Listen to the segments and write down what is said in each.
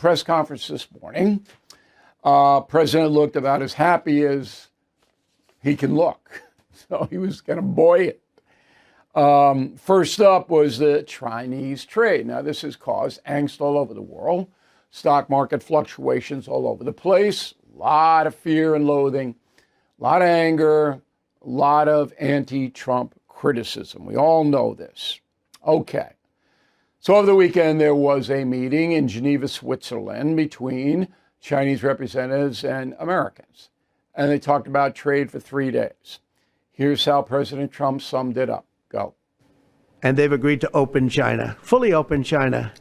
press conference this morning. President looked about as happy as he can look. So he was kind of buoyant. First up was the Chinese trade. Now, this has caused angst all over the world. Stock market fluctuations all over the place. A lot of fear and loathing. A lot of anger. A lot of anti-Trump criticism. We all know this. Okay. So over the weekend, there was a meeting in Geneva, Switzerland between Chinese representatives and Americans. And they talked about trade for 3 days. Here's how President Trump summed it up. Go. And they've agreed to open China, fully open China.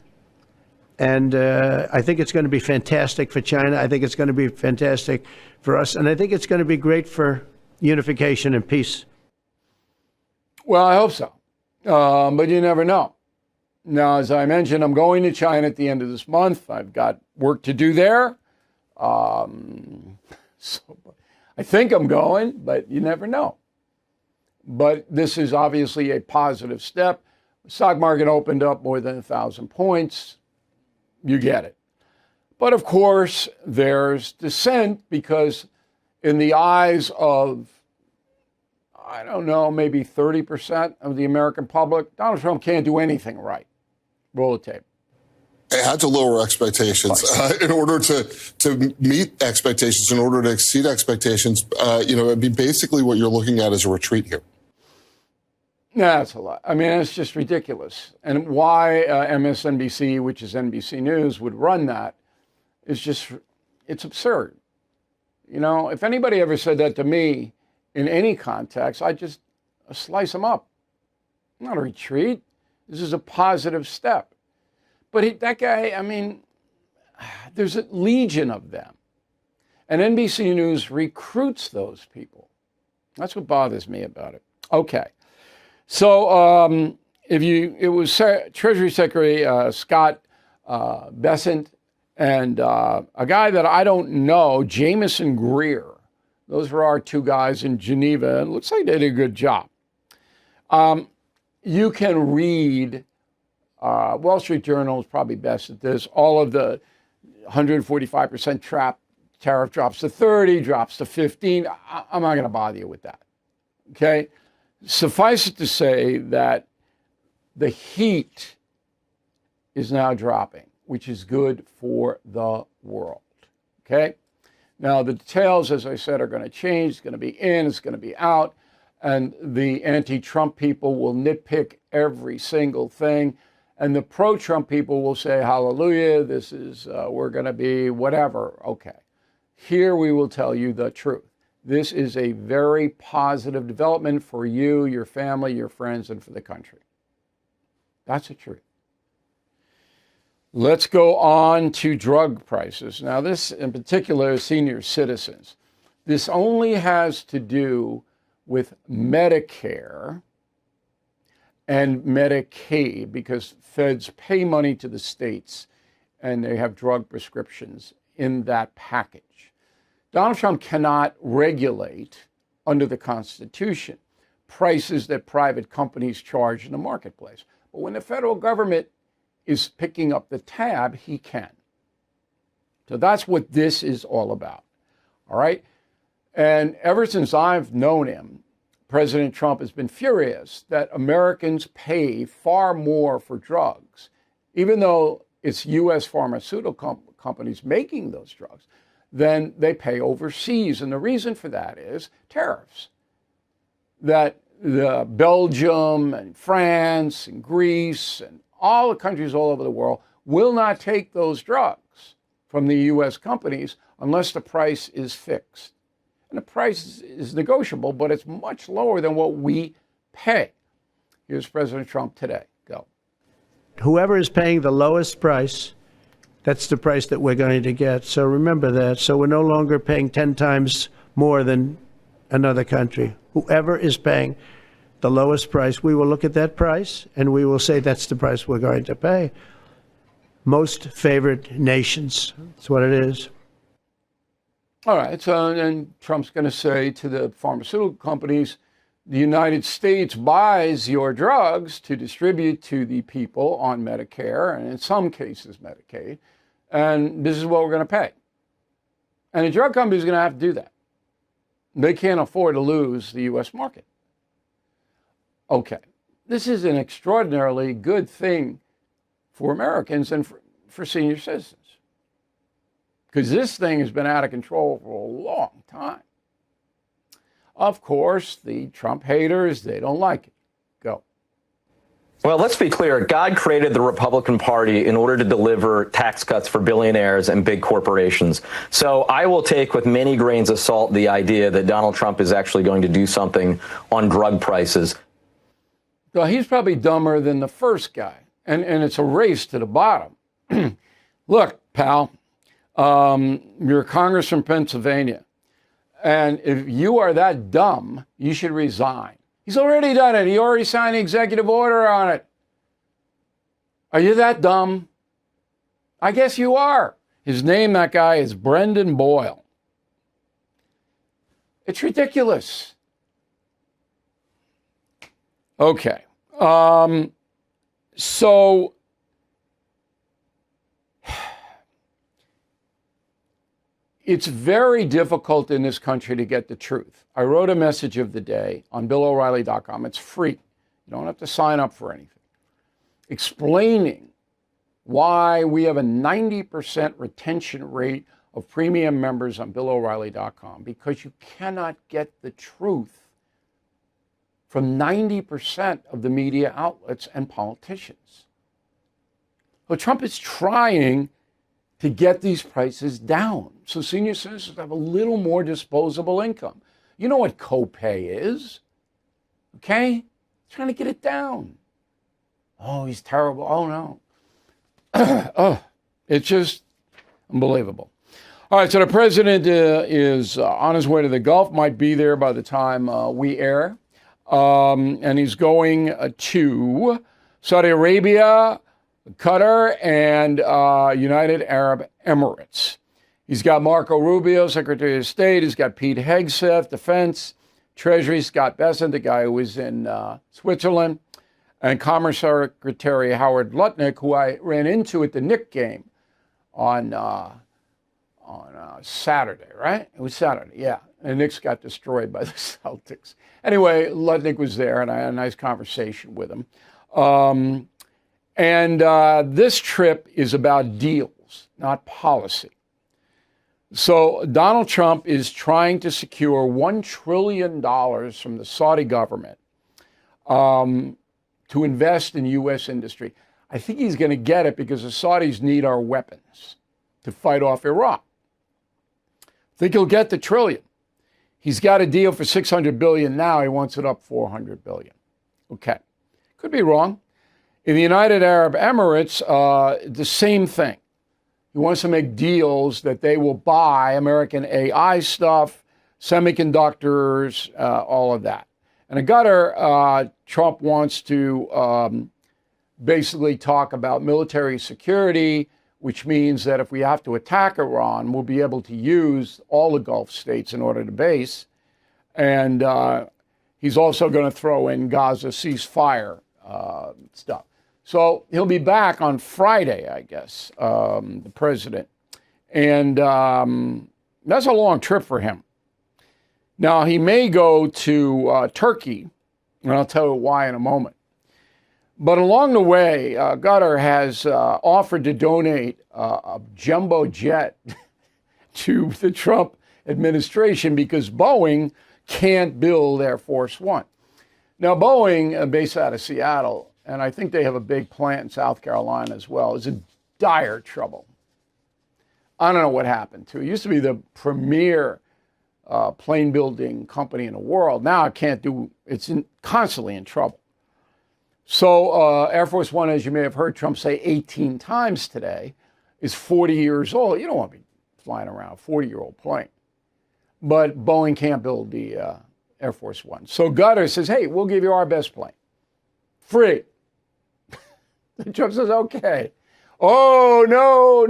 And I think it's going to be fantastic for China. I think it's going to be fantastic for us. And I think it's going to be great for unification and peace. Well, I hope so. But you never know. Now, as I mentioned, I'm going to China at the end of this month. I've got work to do there. So I think I'm going, but you never know. But this is obviously a positive step. The stock market opened up more than 1,000 points. You get it. But of course, there's dissent because in the eyes of, I don't know, maybe 30% of the American public, Donald Trump can't do anything right. Roll the tape. It had to lower expectations in order to meet expectations, in order to exceed expectations. It'd be basically what you're looking at as a retreat here. Yeah, that's a lot. I mean, it's just ridiculous. And why MSNBC, which is NBC News, would run that is just, it's absurd. You know, if anybody ever said that to me in any context, I'd just slice them up. Not a retreat. This is a positive step. But that guy, I mean, there's a legion of them. And NBC News recruits those people. That's what bothers me about it. Okay. So it was Treasury Secretary Scott Bessent and a guy that I don't know, Jameson Greer. Those were our two guys in Geneva. It looks like they did a good job. You can read, Wall Street Journal is probably best at this, all of the 145% tariff drops to 30, drops to 15. I'm not going to bother you with that. Okay? Suffice it to say that the heat is now dropping, which is good for the world. Okay? Now, the details, as I said, are going to change. It's going to be in, it's going to be out. And the anti-Trump people will nitpick every single thing. And the pro-Trump people will say, hallelujah, this is, we're going to be whatever. Okay. Here we will tell you the truth. This is a very positive development for you, your family, your friends, and for the country. That's the truth. Let's go on to drug prices. Now, this in particular is senior citizens. This only has to do with Medicare and Medicaid because feds pay money to the states and they have drug prescriptions in that package. Donald Trump cannot regulate under the Constitution prices that private companies charge in the marketplace. But when the federal government is picking up the tab, he can. So that's what this is all about. All right? And ever since I've known him, President Trump has been furious that Americans pay far more for drugs, even though it's U.S. pharmaceutical companies making those drugs, than they pay overseas. And the reason for that is tariffs. That the Belgium and France and Greece and all the countries all over the world will not take those drugs from the U.S. companies unless the price is fixed. And the price is negotiable, but it's much lower than what we pay. Here's President Trump today. Go. Whoever is paying the lowest price, that's the price that we're going to get. So remember that. So we're no longer paying 10 times more than another country. Whoever is paying the lowest price, we will look at that price and we will say that's the price we're going to pay. Most favored nations. That's what it is. All right. So then Trump's going to say to the pharmaceutical companies, the United States buys your drugs to distribute to the people on Medicare and in some cases Medicaid. and this is what we're going to pay. And the drug company is going to have to do that. They can't afford to lose the U.S. market. Okay, this is an extraordinarily good thing for Americans and for senior citizens, because this thing has been out of control for a long time. Of course, the Trump haters, they don't like it. Go. Well, let's be clear. God created the Republican Party in order to deliver tax cuts for billionaires and big corporations. So I will take with many grains of salt the idea that Donald Trump is actually going to do something on drug prices. Well, he's probably dumber than the first guy. And it's a race to the bottom. Look, pal, you're a congressman from Pennsylvania. And if you are that dumb, you should resign. He's already done it. He already signed the executive order on it. Are you that dumb? I guess you are. His name, that guy, is Brendan Boyle. It's ridiculous. Okay. So it's very difficult in this country to get the truth. I wrote a message of the day on BillO'Reilly.com. It's free. You don't have to sign up for anything. Explaining why we have a 90% retention rate of premium members on BillO'Reilly.com, because you cannot get the truth from 90% of the media outlets and politicians. Well, Trump is trying to get these prices down so senior citizens have a little more disposable income. You know what copay is, okay? He's trying to get it down. Oh, he's terrible. Oh, no. Oh, it's just unbelievable. All right, so the president is on his way to the Gulf, might be there by the time we air. And he's going to Saudi Arabia, Qatar, and United Arab Emirates. He's got Marco Rubio, Secretary of State. He's got Pete Hegseth, Defense, Treasury, Scott Bessent, the guy who was in Switzerland, and Commerce Secretary Howard Lutnick, who I ran into at the Knick game on Saturday, right? It was Saturday, yeah. And the Knicks got destroyed by the Celtics. Anyway, Lutnick was there, and I had a nice conversation with him. This trip is about deals, not policy. So Donald Trump is trying to secure $1 trillion from the Saudi government to invest in U.S. industry. I think he's going to get it because the Saudis need our weapons to fight off Iraq. I think he'll get the trillion. He's got a deal for $600 billion now. He wants it up $400 billion. Okay. Could be wrong. In the United Arab Emirates, the same thing. He wants to make deals that they will buy American AI stuff, semiconductors, all of that. And in Qatar, Trump wants to basically talk about military security, which means that if we have to attack Iran, we'll be able to use all the Gulf states in order to base. And he's also going to throw in Gaza ceasefire stuff. So he'll be back on Friday, I guess, the president. And that's a long trip for him. Now, he may go to Turkey, and I'll tell you why in a moment. But along the way, Qatar has offered to donate a jumbo jet to the Trump administration because Boeing can't build Air Force One. Now, Boeing, based out of Seattle, and I think they have a big plant in South Carolina as well, is in dire trouble. I don't know what happened to it. It used to be the premier plane building company in the world. Now it can't do, constantly in trouble. So Air Force One, as you may have heard Trump say 18 times today, is 40 years old. You don't want to be flying around a 40-year-old plane. But Boeing can't build the Air Force One. So Qatar says, hey, we'll give you our best plane. Free. Trump says, okay. Oh, no.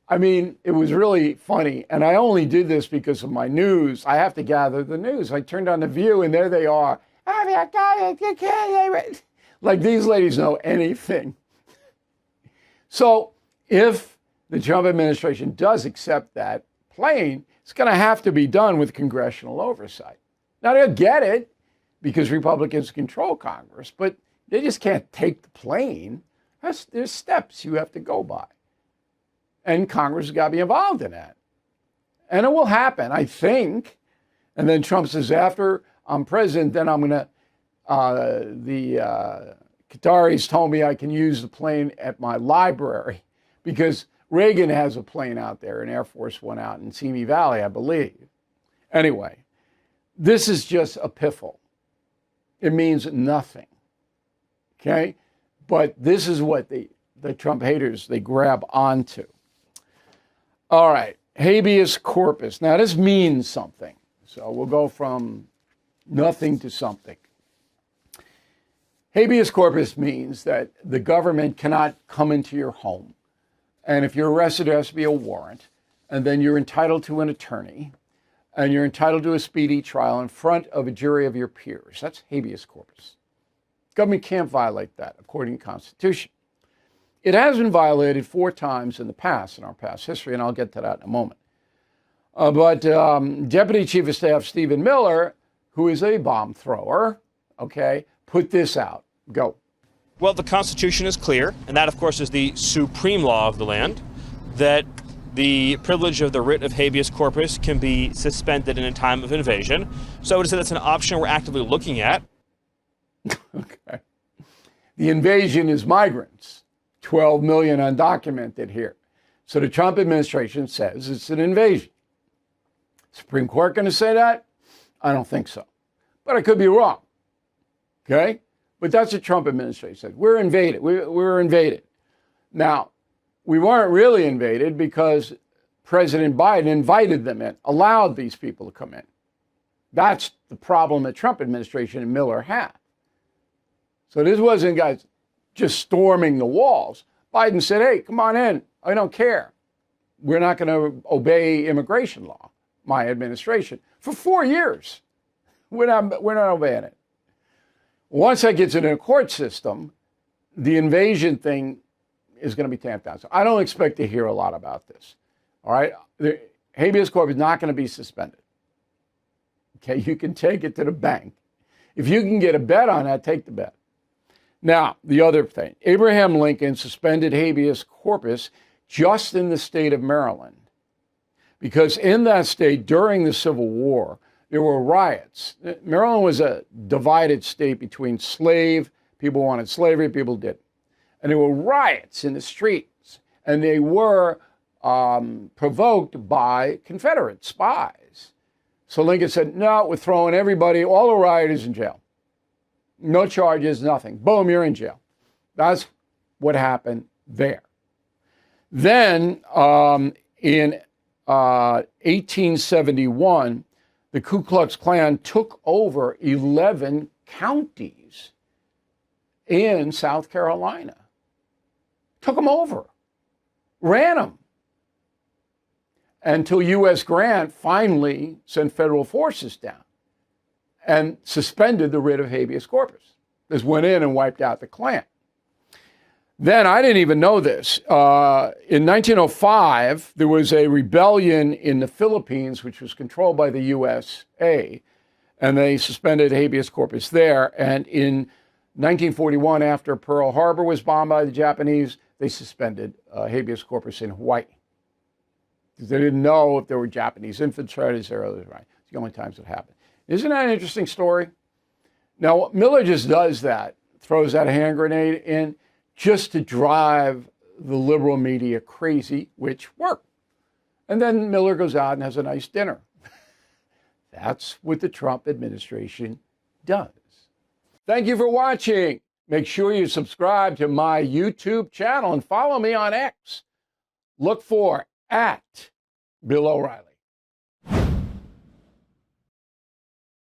I mean, it was really funny. And I only did this because of my news. I have to gather the news. I turned on The View, and there they are. Like these ladies know anything. So if the Trump administration does accept that plane, it's going to have to be done with congressional oversight. Now, they'll get it because Republicans control Congress, but they just can't take the plane. There's steps you have to go by. And Congress has got to be involved in that. And it will happen, I think. And then Trump says, after I'm president, then I'm going to, the Qataris told me I can use the plane at my library because Reagan has a plane out there, an Air Force One out in Simi Valley, I believe. Anyway, this is just a piffle. It means nothing. Okay? But this is what the Trump haters, they grab onto. All right, habeas corpus. Now, this means something. So we'll go from nothing to something. Habeas corpus means that the government cannot come into your home. And if you're arrested, there has to be a warrant. And then you're entitled to an attorney. And you're entitled to a speedy trial in front of a jury of your peers. That's habeas corpus. Government can't violate that according to the Constitution. It has been violated 4 times in the past, in our past history, and I'll get to that in a moment. But Deputy Chief of Staff Stephen Miller, who is a bomb thrower, okay, put this out. Go. Well, the Constitution is clear, and that, of course, is the supreme law of the land, that the privilege of the writ of habeas corpus can be suspended in a time of invasion. So I would say that's an option we're actively looking at. Okay. The invasion is migrants. 12 million undocumented here. So the Trump administration says it's an invasion. Supreme Court going to say that? I don't think so. But I could be wrong. Okay? But that's what Trump administration said. We're invaded. We were invaded. Now, we weren't really invaded because President Biden invited them in, allowed these people to come in. That's the problem the Trump administration and Miller had. So this wasn't, guys, just storming the walls. Biden said, hey, come on in. I don't care. We're not going to obey immigration law, my administration, for 4 years. We're not obeying it. Once that gets into a court system, the invasion thing is going to be tamped down. So I don't expect to hear a lot about this. All right? The habeas corpus is not going to be suspended. Okay? You can take it to the bank. If you can get a bet on that, take the bet. Now, the other thing, Abraham Lincoln suspended habeas corpus just in the state of Maryland, because in that state during the Civil War, there were riots. Maryland was a divided state between people wanted slavery, people didn't. And there were riots in the streets, and they were provoked by Confederate spies. So Lincoln said, no, we're throwing everybody, all the rioters in jail. No charges, nothing. Boom, you're in jail. That's what happened there. Then in 1871, the Ku Klux Klan took over 11 counties in South Carolina. Took them over. Ran them. Until U.S. Grant finally sent federal forces down and suspended the writ of habeas corpus. Just went in and wiped out the Klan. Then, I didn't even know this. In 1905, there was a rebellion in the Philippines, which was controlled by the USA, and they suspended habeas corpus there. And in 1941, after Pearl Harbor was bombed by the Japanese, they suspended habeas corpus in Hawaii. Because they didn't know if there were Japanese infiltrators or others. Right? It's the only times it happened. Isn't that an interesting story? Now, Miller just does that, throws that hand grenade in just to drive the liberal media crazy, which worked. And then Miller goes out and has a nice dinner. That's what the Trump administration does. Thank you for watching. Make sure you subscribe to my YouTube channel and follow me on X. Look for @Bill O'Reilly.